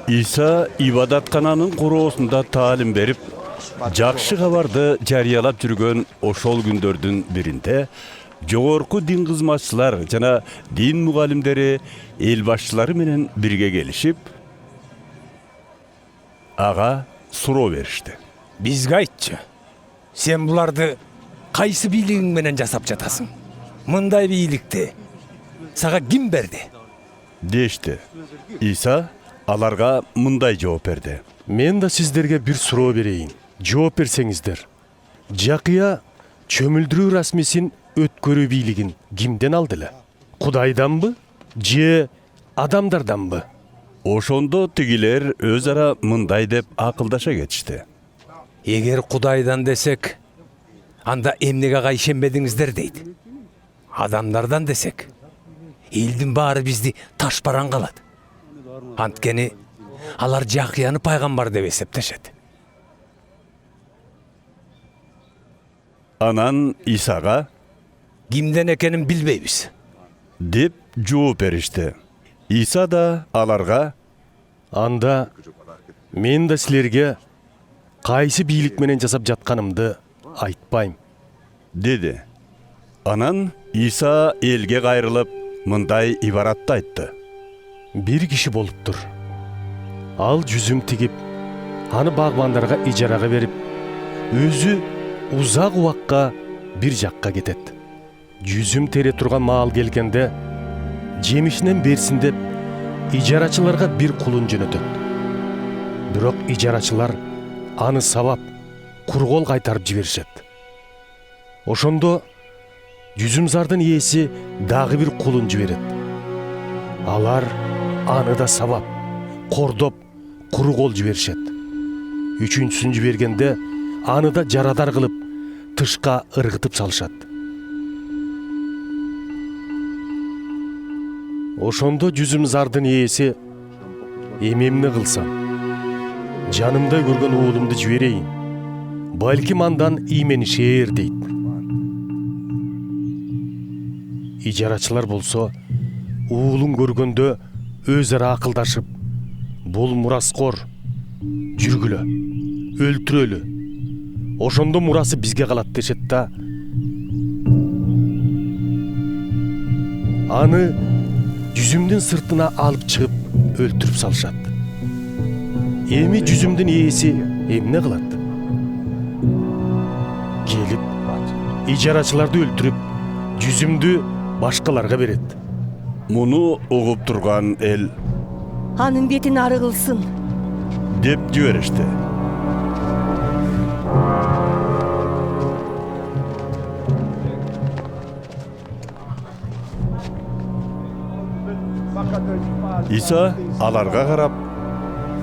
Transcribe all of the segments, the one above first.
İsa ibadatkanaның куроосунда таалим берип, жакшы кабарды жарыялап жүргөн ошол күндөрдүн биринде жогорку дин кызматчылар жана дин мугалимдери эл башчылары менен бирге келишип, ага суроо беришти. Бизге айтчы, сен буларды кайсы бийлигиң менен жасап жатасың? Мындай бийликти сага ким берди? Дешти. Иса аларга мындай жооп берди. Мен да сиздерге бир суроо берейин. Жооп берсеңиздер. Жакыя чөмүлдүрүү расмисин өткөрүү бийлигин кимден алды эле? Кудайданбы? Же адамдарданбы? Ошондо тигилер өз ара мындай деп акылдаша кетишти. Эгер Кудайдан десек, анда эмнеге кайшенбедиңиздер дейт. Адамдардан десек, элдин баары бизди ташбаран калат. Анткени алар Жакыяны пайгамбар деп эсептешет. Анан Исага Кимден экенин билбейбиз деп жооп беришти. Иса да аларга Анда мен да силерге кайсы бийлик менен жасап жатканымды айтпайм деди. Анан Иса элге кайрылып мындай ибаратты айтты. Бир киши болуптур. Ал жүзүм тигип, аны багбандарга ижарага берип, өзү узак убакка бир жакка кетет. Жүзүм тере турган маал келгенде, жемишинен берсин деп, ижарачыларга бир кулун жөнөтөт. Бирок ижарачылар аны сабап, кургол кайтарып жиберишет. Ошондо жүзүмзардын ээси дагы бир кулун жиберет. Алар аны да сабап, кордоп, кургол жиберишет. Үчүнчүсүн жибергенде аны да жарадар кылып, тышка ыргытып салышат. Ошондо жүзүмзардын ээси эмемни кылсам, жанымдай көргөн уулумду жиберейин, балким андан ийменишээр дейт. Ижарачылар болсо уулун көргөндө өз ара акылдашып, бул мураскор, жүргүлө, өлтүрөлү. Ошондо мурасы бизге калат дешет да. Аны жүзүмдүн сыртына алып чыгып өлтүрүп салышат. Эми жүзүмдүн ээси эмне кылат? Келип, ижарачыларды өлтүрүп, жүзүмдү башкаларга берет. Муну угуп турган эл Анын бетин ары кылсын деп жиберишти. Иса аларга карап,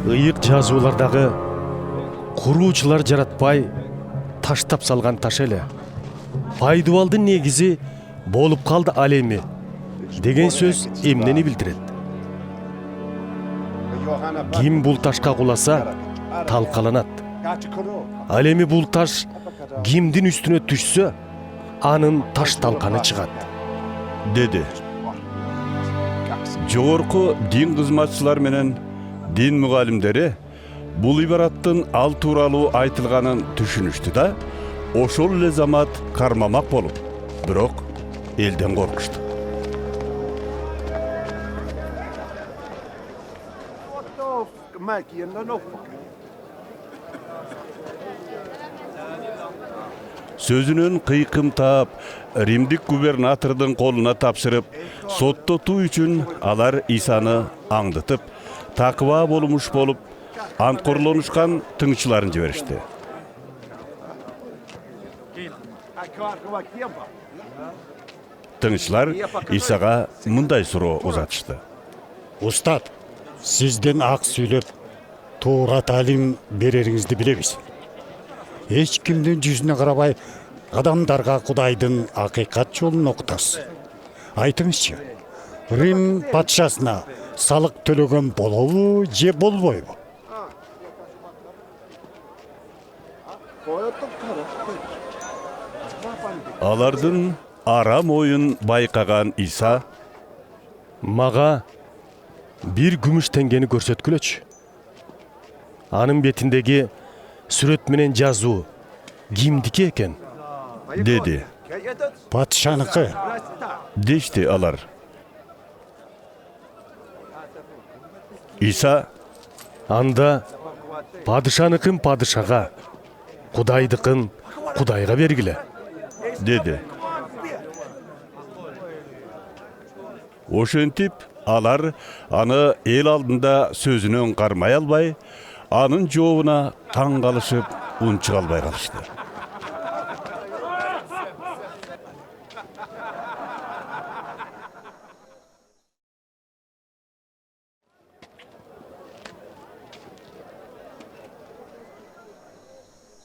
Ыйык жазуулардагы куруучулар жаратпай таштап салган таш эле. Пайдубалдын негизи болуп калды ал эми деген сөз эмнени билдирет? Ким бул ташка куласа, талкаланат. Ал эми бул таш кимдин үстүнө түшсө, анын таш талканы чыгат, деди. Жогорку дин кызматчылар менен дин мугалимдери бул ибараттын ал тууралуу айтылганын түшүнүштү да, ошол эле замат кармамак болуп, бирок элден коркушту. Сөзүнөн кыйкым таап, Римдик губернатордун колуна тапшырып, соттотуу үчүн алар Исаны аңдытып, такыба болмуш болуп, анткорлонушкан тыңчыларын жиберишти. Тыңчылар Исага мындай суроо узатышты. Устат, сизден ак сүйлөп, туура таалим берериңизди билебиз. Эч кимдин жүзүнө карабай, адамдарга Кудайдын акыйкат жолун окутасыз. Айтыңызчы, Рим патшасына салык төлөгөн болобу же болбойбу? Алардын арам оюн байкаган Иса мага Bir gümüş tengeni көрсөткүлөчү. Анын бетиндеги сүрөт менен жазуу кимдики экен? dedi. Патшаныкы. Deşti alar. İsa Анда падышаныкын падышага, Кудайдыкын Кудайга бергиле. dedi. Oşentip alar anı el aldında sözünün karmay albay, anın joğuna taң kalışıp unçuk albay kalıştı.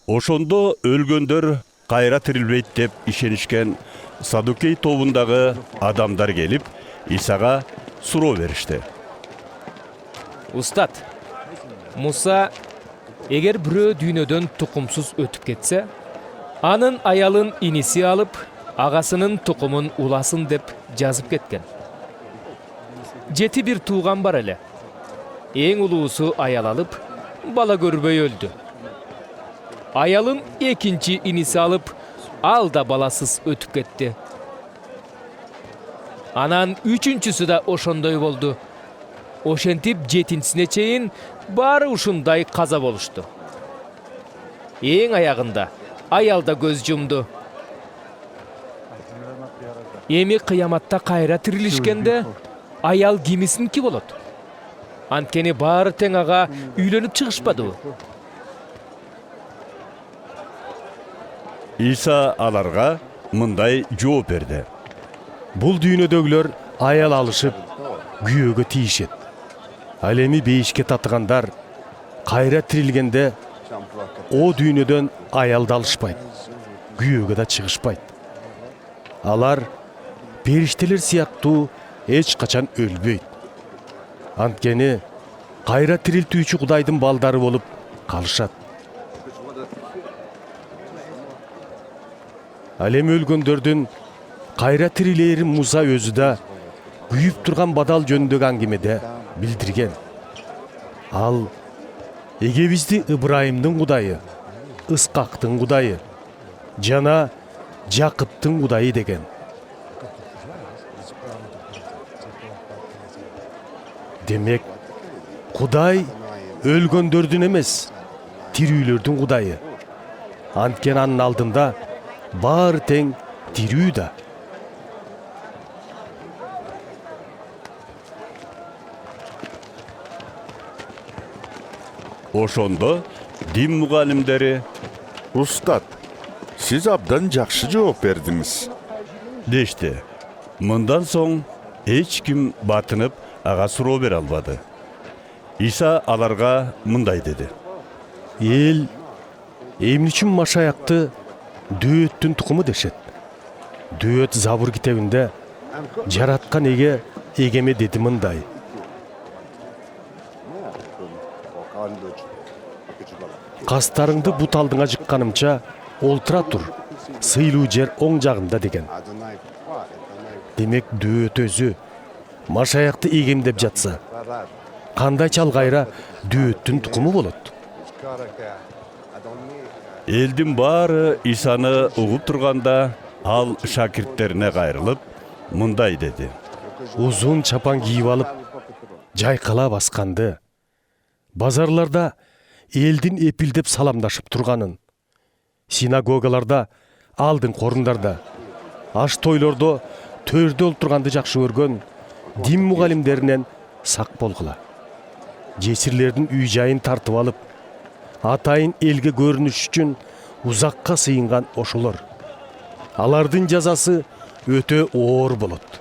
Ошондо өлгөндөр кайра тирилбейт деп ишенишкен Садукей тобундагы адамдар келип, Исага суроо беришти. Устат, Муса эгер бирөө дүйнөдөн тукумсуз өтүп кетсе, анын аялын иниси алып, агасынын тукумун уласын деп жазып кеткен. 7 бир тууган бар эле. Эң улуусу аял алып, бала көрбөй өлдү. Аялын экинчи иниси алып, ал да баласыз өтүп кетти. Анан үчүнчүсү да ошондой болду. Ошентип 7-сине чейин баары ушундай каза болушту. Эң аягында аял да көз жумду. Эми кыяматта кайра тирилишкенде аял кимисинки болот? Анткени баары тең ага үйлөнүп чыгышпадыбы? İsa аларга мындай жооп берди. Бул дүйнөдөгүлөр аял алышып, күйөөгө тийишет. Ал эми бейишке татыгандар кайра тирилгенде о дүйнөдөн аялды алышпайт, күйөөгө да чыгышпайт. Алар периштелер сыяктуу эч качан өлбөйт. Анткени кайра тирилтүүчү Кудайдын балдары болуп калышат. Ал эми өлгөндөрдүн кайра тирилээрин Муса өзү да күйүп турган бадал жөнүндөгү аңгемеде билдирген. Ал эгебизди Ыбрайымдын Кудайы, Ыскактын Кудайы жана Жакыптын Кудайы деген. Демек, Кудай өлгөндөрдүн эмес, тирүүлөрдүн Кудайы. Анткени анын алдында баары тең тирүү да. Ошондо дин мугалимдери Устат, сиз абдан жакшы жооп бердиңиз. дешти. Мындан соң эч ким батынып ага суроо бере албады. Иса аларга мындай деди. Эл эмне үчүн Машаякты дөөттүн тукуму дешет? Дөөт Забур китебинде жараткан эге эгеме деди мындай. Кастарыңды бут алдыңа жыкканымча олтура тур, сыйлуу жер оң жагында деген. Демек дөөт өзү Машаякты эгемдеп жатса, кандай чалгайра дөөттүн тукуму болот? Элдин баары Исаны угуп турганда, ал шакирттерине кайрылып, мындай деди. Узун чапан кийип алып, жайкала басканды, базарларда элдин эпилдеп саламдашып турганын, синагогаларда, алдын корундарда, аш тойлордо төрдө олтурганды жакшы көргөн дин мугалимдеринен сак болгула. Жесирлердин үй жайын тартып алып, атайын элге көрүнүш үчүн узакка сыйынган ошолор. Алардын жазасы өтө оор болот.